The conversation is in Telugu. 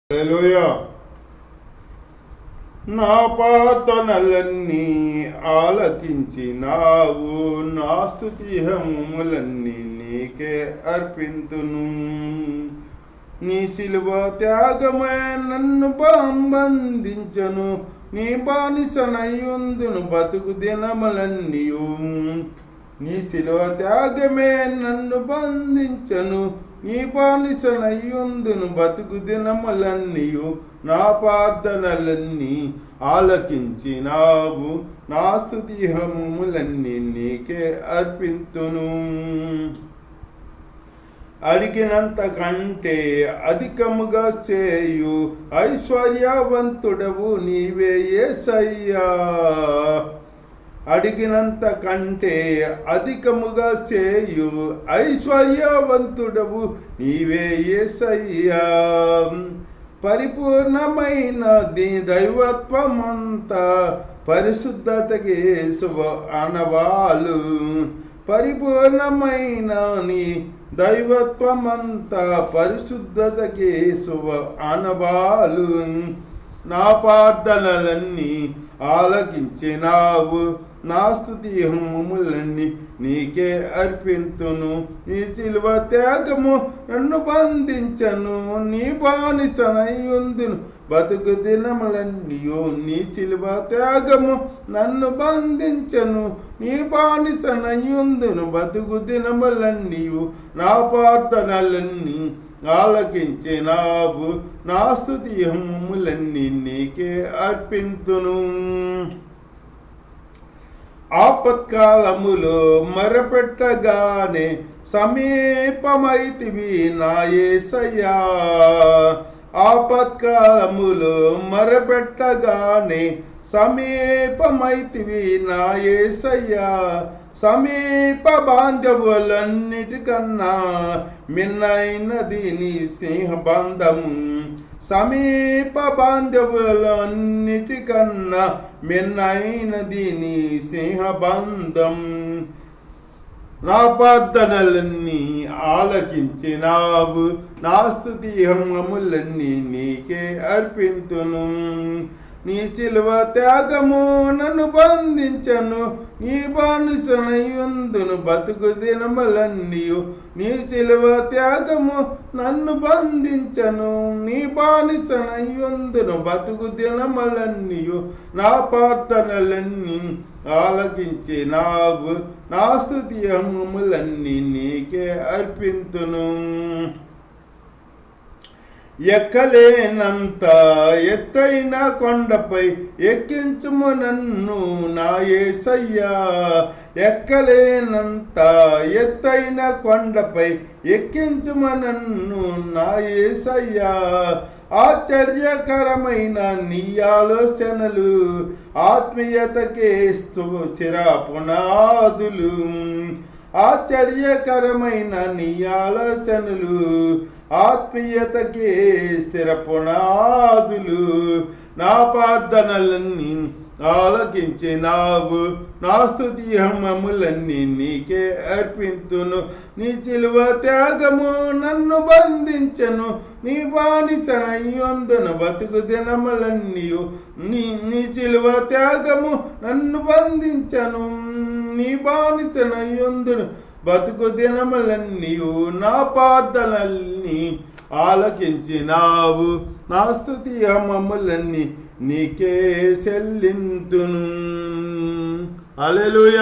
హల్లెలూయా. నా ప్రార్థనలన్నీ ఆలకించినావు, నా స్తుతిహములన్నీ నీకే అర్పింతును. నీ శిలువ త్యాగమే నన్ను బంధించను, నీ బానిసనయ్యుందును బతుకు దినములన్నీయు. నీ శిలువ త్యాగమే నన్ను బంధించను, నీ బానిసనయ్యుందును బతుకు దినములన్నీయు. నా ప్రార్థనలన్నీ ఆలకించినావు, నా స్తుతిహములన్నీ నీకే అర్పింతును. అడిగినంత కంటే అధికముగా చేయు ఐశ్వర్యవంతుడవు నీవే యేసయ్యా. అడిగినంత కంటే అధికముగా చేయు ఐశ్వర్యవంతుడవు నీవే యేసయ్యా. పరిపూర్ణమైన దైవత్వమంతా పరిశుద్ధతకి శుభ అనవాలు. పరిపూర్ణమైన నీ దైవత్వమంతా పరిశుద్ధతకి శుభ అనవాలు. నా ప్రార్థనలన్నీ ఆలకించినావు, నా స్తుతిహములన్నీ నీకే అర్పింతును. నీ శిలువ త్యాగము నన్ను బంధించను, నీ బానిసనయ్యుందును బతుకు దినములన్నీయు. నీ శిలువ త్యాగము నన్ను బంధించను, నీ బానిసనయ్యుందును బతుకు దినములన్నీయు. నా ప్రార్థనలన్నీ ఆలకించినావు, నా స్తుతిహములన్నీ నీకే అర్పింతును. ఆపత్కాలములో మొరపెట్టగానే సమీపమైతివి నా యేసయ్యా. ఆపత్కాలములో మొరపెట్టగానే సమీపమైతివి నా యేసయ్యా. సమీప బాంధవులన్నిటికన్నా మిన్నైనది నీ స్నేహబంధము. సమీప బాంధవులన్నిటికన్నా మిన్నైనది నీ స్నేహబంధం. నా ప్రార్థనలన్నీ ఆలకించినావు, నా స్తుతిహములన్నీ నీకే అర్పింతును. నీ శిలువ త్యాగము నన్ను బంధించను, నీ బానిసనయ్యుందును బతుకు దినములన్నీయు. నీ శిలువ త్యాగము నన్ను బంధించను, నీ బానిసనయ్యుందును బతుకు దినములన్నీయు. నా ప్రార్థనలన్నీ ఆలకించినావు, నా స్తుతిహములన్నీ నీకే అర్పింతును. ఎక్కలేనంత ఎత్తైన కొండపై ఎక్కించుము నన్ను నా యేసయ్యా. ఎక్కలేనంత ఎత్తైన కొండపై ఎక్కించుము నన్ను నా యేసయ్యా. ఆశ్చర్యకరమైన నీ ఆలోచనలు ఆత్మీయతకే స్థిర పునాదులు. ఆశ్చర్యకరమైన నీ ఆలోచనలు ఆత్మీయతకే స్థిర పునాదులు. నా ప్రార్థనలన్నీ ఆలకించినావు, నా స్తుతిహములన్నీ నీకే అర్పింతును. నీ శిలువ త్యాగము నన్ను బంధించను, నీ బానిసనయ్యుందును బతుకు దినములన్నీయు. నీ శిలువ త్యాగము నన్ను బంధించను, నీ బానిసనయ్యుందును బతుకు దినములన్నీయు. నా ప్రార్థనల్ని ఆలకించినావు, నా స్తుతిహములన్నీ నీకే చెల్లింతును. హల్లెలూయా.